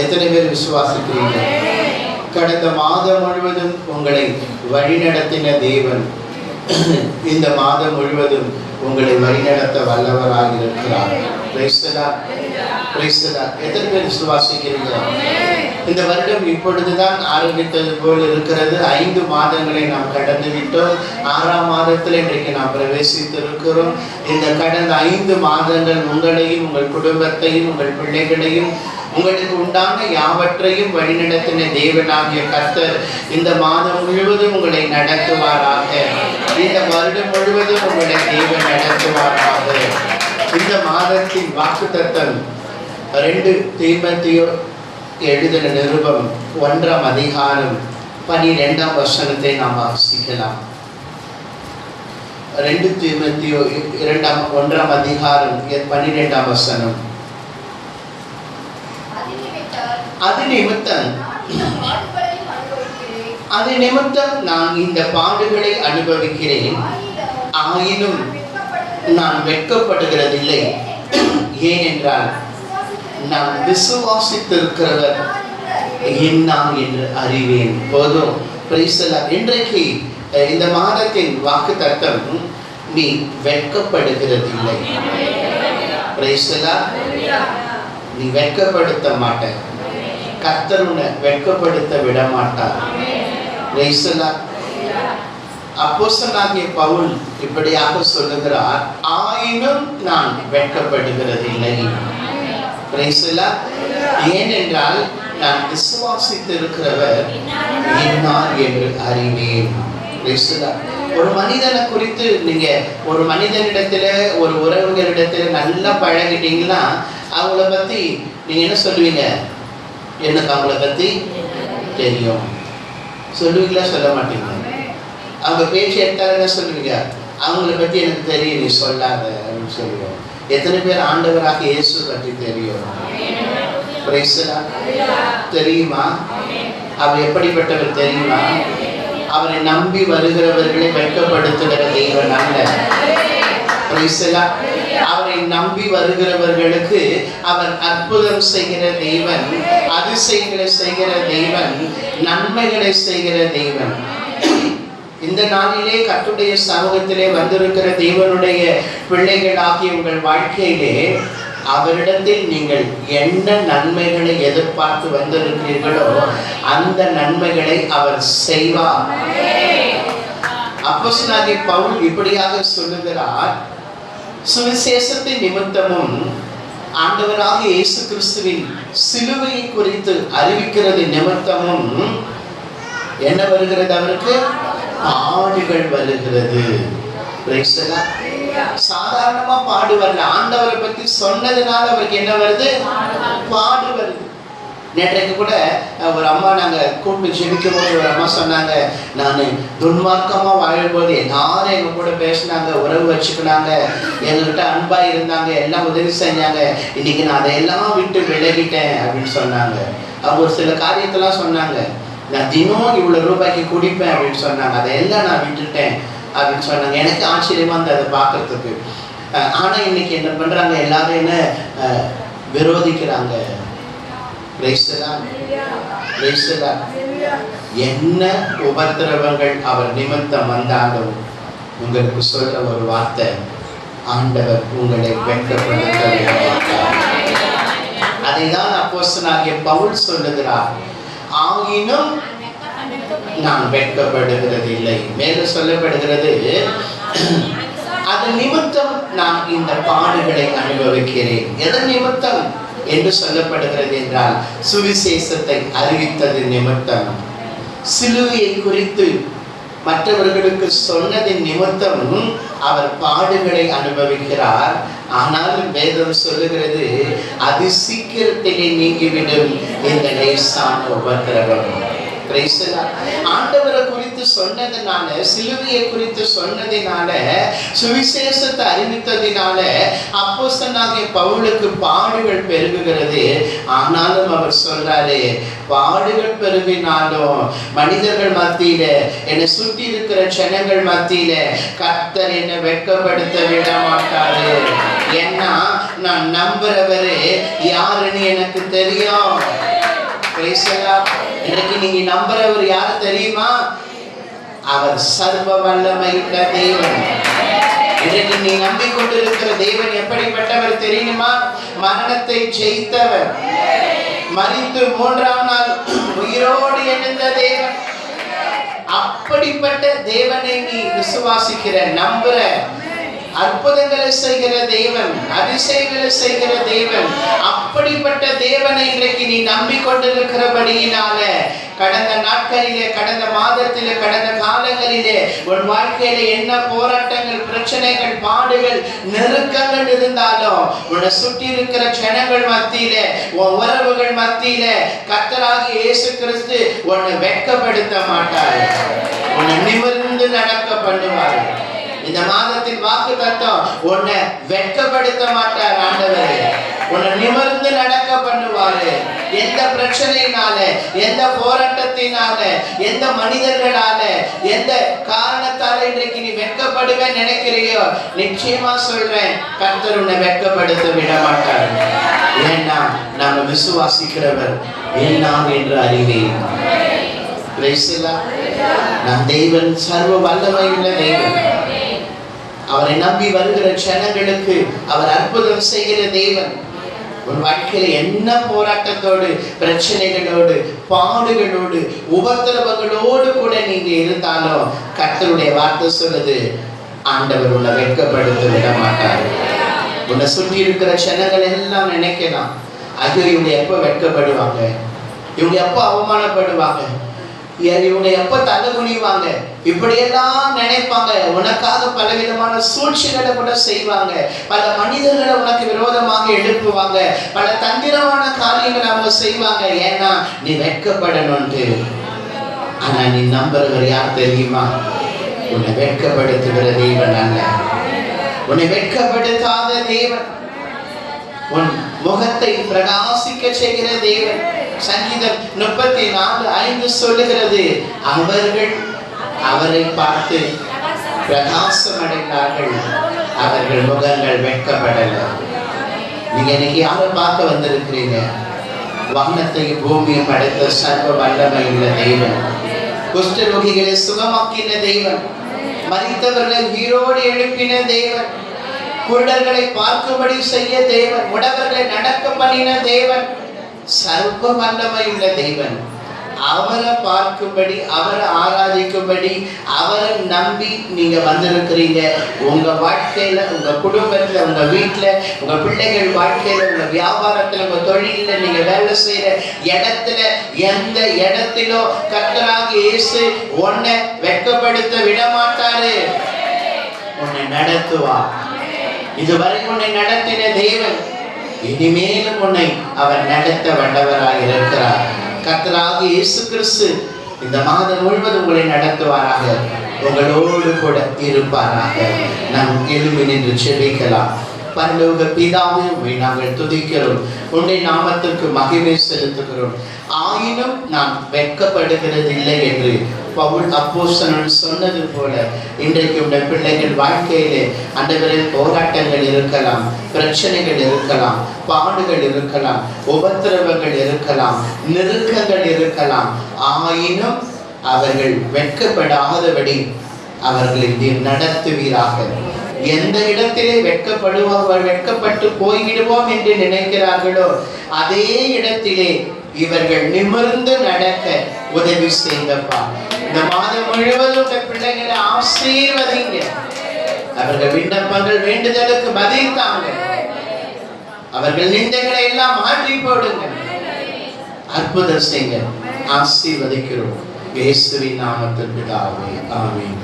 எத்தனை பேர் விசுவாசிக்கிறீங்க? கடந்த மாதம் முழுவதும் உங்களை வழிநடத்தின தேவன் இந்த மாதம் முழுவதும் உங்களை வழிநடத்த வல்லவராக இருக்கிறார். எத்தனை பேர் விசுவாசிக்கிறீங்க? இந்த வருடம் இப்பொழுதுதான் ஆரம்பித்தது போல் இருக்கிறது. 5 மாதங்களை நாம் கடந்து விட்டோம். 6ஆம் மாதத்தில் இன்றைக்கு நாம் பிரவேசித்திருக்கிறோம். இந்த கடந்த 5 மாதங்கள் உங்களையும் உங்கள் குடும்பத்தையும் உங்கள் பிள்ளைகளையும் உங்களுக்கு உண்டான யாவற்றையும் வழிநடத்தின தேவனாகிய கர்த்தர் இந்த மாதம் முழுவதும் உங்களை நடத்துவாராக. இந்த வருடம் முழுவதும் உங்களை தேவன் நடத்துவாராக. இந்த மாதத்தின் வாக்குத்தத்தம் 2 தீமோத்தேயு எழுதின நிருபம் 1ஆம் அதிகாரம் 12ஆம் வசனத்தை நாம் வாசிக்கலாம். 2 தீமோத்தேயு 1ஆம் அதிகாரம் 12ஆம் வசனம். அது நிமித்தம் நான் இந்த பாடுகளை அனுபவிக்கிறேன், ஆயினும் நான் வெட்கப்படுகிறதில்லை. ஏனென்றால் நான் விசுவாசித்திருக்கிறவர் என்ன என்று அறிவேன். போதும். இன்றைக்கு இந்த மாதத்தின் வாக்குத்தத்தம், நீ வெட்கப்படுகிறதில்லை. நீ வெட்கப்படுத்த மாட்ட. கர்த்தர் உன்னை வெட்கப்படுத்த விட மாட்டார். அப்போஸ்தலனாகிய பவுல் இப்படியாக சொல்லுகிறார், ஆயினும் நான் வெட்கப்படுகிறதில்லை. ஏனென்றால் நான் விசுவாசித்திருக்கிறவர் இன்னார் என்று அறிவேன். ஒரு மனிதனை குறித்து நீங்க ஒரு மனிதனிடத்துல ஒரு உறவுகளிடத்துல நல்லா பழகிட்டீங்கன்னா அவங்கள பத்தி நீங்க என்ன சொல்லுவீங்க? எனக்கு அவங்கள பத்தி தெரியும் சொல்லுவீங்களா? சொல்ல மாட்டீங்க. அவங்க பேச்சு எடுத்தாலும் என்ன சொல்லுவீங்க? அவங்கள பத்தி எனக்கு தெரியும், நீ சொல்லாத அப்படின்னு சொல்லுவோம். எத்தனை பேர் ஆண்டவராக இயேசு பற்றி தெரியும்? தெரியுமா? அவர் எப்படிப்பட்டவர் தெரியுமா? அவரை நம்பி வருகிறவர்களை வெட்கப்படுத்துகிற தேவன் அல்ல. அவரை நம்பி வருகிறவர்களுக்கு அவர் அற்புதம் செய்கிற தேவன், அதிசயங்களை செய்கிற தேவன், நன்மைகளை செய்கிற தேவன். இந்த நாளிலே கர்த்தருடைய சமூகத்திலே வந்திருக்கிற தேவனுடைய பிள்ளைகளாகிய உங்கள் வாழ்க்கையிலே அவரிடத்தில் நீங்கள் என்ன நன்மைகளை எதிர்பார்த்து வந்திருக்கிறீர்களோ அந்த நன்மைகளை அவர் செய்வார். அப்போஸ்தலனாகிய பவுல் இப்படியாக சொல்லுகிறார், சுவிசேஷத்தின் நிமித்தமும் ஆண்டவராகிய இயேசு கிறிஸ்துவின் சிலுவையை குறித்து அறிவிக்கிறது நிமித்தமும் என்ன வருகிறது? அவருக்கு பாடுகள் வருகிறது. சாதாரணமா பாடு வரல, ஆண்டவரை பத்தி சொன்னதுனால அவருக்கு என்ன வருது? பாடு வருது. நேற்றைக்கு கூட ஒரு அம்மா நாங்க கூப்பிட்டு ஜெபிக்கும் போது ஒரு அம்மா சொன்னாங்க, நான் துன்மார்க்கமா வாழும்போது எல்லாரும் எங்க கூட பேசினாங்க, உறவு வச்சுக்கினாங்க, எங்ககிட்ட அன்பா இருந்தாங்க, எல்லாம் உதவி செஞ்சாங்க, இன்னைக்கு நான் அதையெல்லாம் விட்டு விலகிட்டேன் அப்படின்னு சொன்னாங்க. அவங்க ஒரு சில காரியத்தெல்லாம் சொன்னாங்க. நான் தினம் இவ்வளவு ரூபாய்க்கு குடிப்பேன் அப்படின்னு சொன்னாங்க, அதையெல்லாம் நான் விட்டுட்டேன் அப்படின்னு சொன்னாங்க. எனக்கு ஆச்சரியமா இருந்தது அதை பார்க்கறதுக்கு. ஆனா இன்னைக்கு என்ன பண்றாங்க? எல்லாரும் என்ன விரோதிக்கிறாங்க. என்ன உபத்திரவங்கள் அவர் நிமித்தம் வந்தாலும் உங்களுக்கு சொல்ற ஒரு வார்த்தை, ஆண்டவர் உங்களை வெட்கப்படுத்த விட மாட்டார். அதைதான் அப்போஸ்தலனாகிய பவுல் சொல்லுகிறார், ஆயினும் நான் வெட்கப்படுகிறதில்லை. மேலும் சொல்லப்படுகிறது, அது நிமித்தம் நான் இந்த பாடுகளை அனுபவிக்கிறேன். எதன் நிமித்தம் என்று சொல்லப்படுகிறது என்றால், சுவிசேஷத்தை அறிவித்தது நிமித்தம், சிலுவையை குறித்து மற்றவர்களுக்கு சொன்னதின் நிமித்தம் அவர் பாடுகளை அனுபவிக்கிறார். ஆனால் வேதம் சொல்லுகிறது, அது சீக்கிரத்திலே நீங்கிவிடும் இந்த லேசான உபத்திரவம். ஆண்டவரை குறித்து குறித்து சொன்னதுனால, சிலுவையை குறித்து சொன்னதினால, சுவிசேஷத்தை அறிவித்ததினால அப்போஸ்தலனாகிய பவுலுக்கு பாடுகள் பெருகுகிறது. ஆனாலும் அவர் சொல்றாரு, பாடுகள் பெருகினாலும் மனிதர்கள் மத்தியில, என்னை சுற்றி இருக்கிற ஜனங்கள் மத்தியில கர்த்தர் என்னை வெட்கப்படுத்த விட மாட்டாரு. ஏன்னா நான் நம்புறவரு யாருன்னு எனக்கு தெரியும். இன்னைக்கு நீங்க நம்புறவர் யாரு தெரியுமா? அவர் சர்வ வல்லமையுள்ள தேவன். இன்றைக்கு நீ நம்பிக்கொண்டிருக்கிற தேவன் எப்படிப்பட்டவர் தெரியுமா? மரணத்தை ஜெயித்தவர், மரித்து 3ஆம் நாள் உயிரோடு எழுந்த தேவன். அப்படிப்பட்ட தேவனை நீ விசுவாசிக்கிற, நம்புற, அற்புதங்களை செய்கிற தேவன், அதிசயங்களை செய்கிற தேவன், அப்படிப்பட்ட தேவனை இன்றைக்கு நீ நம்பிக்கொண்டிருக்கிறபடியினால கடந்த நாட்களிலே, கடந்த மாதத்திலே, கடந்த காலங்களிலே உன் வாழ்க்கையில என்ன போராட்டங்கள், பிரச்சனைகள், பாடுகள், நெருக்கங்கள் இருந்தாலும் உன்னை சுற்றி இருக்கிற ஜனங்கள் மத்தியில, உன் உறவுகள் மத்தியில கர்த்தராகிய இயேசு கிறிஸ்து உன்னை வெட்கப்படுத்த மாட்டார். உன்னை நிமிர்ந்து நடக்க பண்ணுவார். இந்த மாதத்தின் வாக்கு தத்தம், உன்னை வெட்கப்படுத்த மாட்டார் ஆண்டவரே. உன்னை நிமிர்ந்து நடக்க பண்ணுவாரு. எந்த பிரச்சனையினால, எந்த போராட்டத்தினால, எந்த மனிதர்களால, எந்த காரணத்தால இன்றைக்கு நீ வெட்கப்படுவேன் நினைக்கிறியோ, நிச்சயமா சொல்றேன், கர்த்தர் உன்னை வெட்கப்படுத்த விட மாட்டார். ஏன்னா நாம விசுவாசிக்கிறவர் எல்லாம் என்று அறிவேன். நம் தேவன் சர்வ வல்லமையுள்ள தேவன். அவரை நம்பி வருகிற ஜனங்களுக்கு அவர் அற்புதம் செய்கிற தேவன். உன் வாழ்க்கையில என்ன போராட்டத்தோடு, பிரச்சனைகளோடு, பாடுகளோடு, உபத்திரவங்களோடு கூட நீங்க இருந்தாலும் கர்த்தருடைய வார்த்தை சொல்லுது, ஆண்டவர் உன்னை வெட்கப்படுத்த விட மாட்டார். உன்னை சுற்றி இருக்கிற ஜனங்கள் எல்லாம் நினைக்கலாம், ஐயோ இவங்க எப்ப வெட்கப்படுவாங்க, இவங்க எப்ப அவமானப்படுவாங்க, இவங்க எப்ப தலை குனிவாங்க, இப்படியெல்லாம் நினைப்பாங்க. உனக்காக பலவிதமான சூழ்ச்சிகளை கூட செய்வாங்க. பல மனிதர்களை உனக்கு விரோதமாக எழுப்புவாங்க. பல தந்திரமான காரியங்களை அவங்க செய்வாங்க. ஏன்னா நீ வெட்கப்படணும்ட்டு. ஆனா நீ நம்புறவர் யார் தெரியுமா? உன்னை வெட்கப்படுத்துகிற தேவன் அல்ல, உன்னை வெட்கப்படுத்தாத தேவன், உன் முகத்தை பிரகாசிக்க செய்கிற தேவன். சங்கீதம் 34:5 சொல்லுகிறது, அவர்கள் அவரை பார்த்து பிரகாசம் அடைந்தார்கள், அவர்கள் முகங்கள் வெட்கப்படல. நீங்க இன்னைக்கு யாரை பார்க்க வந்திருக்கிறீங்க? வானத்தையும் பூமியும் படைத்த சர்வ வல்லமை உள்ள தேவன், குஷ்டரோகிகளை சுகமாக்கின தேவன், மரித்தவர்களை உயிரோடு எழுப்பின தேவன், குருடர்களை பார்க்கும்படி செய்ய தேவன், முடவர்களை நடக்க பண்ணின தேவன், சர்வ வல்லமை உள்ள தேவன். அவரை பார்க்கும்படி, அவரை ஆராதிக்கும்படி, அவரை நம்பி நீங்க வந்திருக்கிறீங்க. உங்க வாழ்க்கையில, உங்க குடும்பத்துல, உங்க வீட்டுல, உங்க பிள்ளைகள் வாழ்க்கையில, உங்க வியாபாரத்துல, உங்க தொழில, நீங்க வேலை செய்யற இடத்துல, எந்த இடத்திலோ கர்த்தராகிய இயேசு உன்னை வெட்கப்படுத்த விட மாட்டாரு. உன்னை நடத்துவார். இதுவரை உன்னை நடத்தின தேவன் இனிமேலும் உன்னை அவர் நடத்த வல்லவராக இருக்கிறார். கர்த்தராகிய இயேசு கிறிஸ்து இந்த மாதம் முழுவதும் உங்களை நடத்துவாராக, உங்களோடு கூட இருப்பாராக. நாம் எழும்பி நின்று செபிக்கலாம். பரலோக பிதாவே, உம்மை நாங்கள் துதிக்கிறோம், உம்முடைய நாமத்திற்கு மகிமை செலுத்துகிறோம். ஆயினும் நான் வெட்கப்படுகிறதில்லை என்று பவுல் அப்போஸ்தலன் சொன்னது போல இன்றைக்கு உடைய பிள்ளைகள் வாழ்க்கையிலே ஆண்டவரே போராட்டங்கள் இருக்கலாம், பிரச்சனைகள் இருக்கலாம், பாடுகள் இருக்கலாம், உபத்திரவங்கள் இருக்கலாம், நெருக்கங்கள் இருக்கலாம். ஆயினும் அவர்கள் வெட்கப்படாதபடி அவர்களை நீர் நடத்துவீராக. எந்த இடத்திலே வெட்கப்பட்டு போய்விடுவோம் என்று நினைக்கிறார்களோ அதே இடத்திலே இவர்கள் நிமிர்ந்து நடக்க உதவி செய்தப்பா. இந்த மாதம் முழுவதும் இந்த பிள்ளைகளை ஆசீர்வதிங்க. அவர்கள் விண்ணப்பங்கள், வேண்டுதலுக்கு பதில் தாங்க. அவர்கள் நிந்தைகளை எல்லாம் மாற்றி போடுங்க. அற்புதம் செய்யுங்க. ஆசீர்வதிக்கிறோம் இயேசுவின் நாமத்தில் பிதாவே, ஆமென்.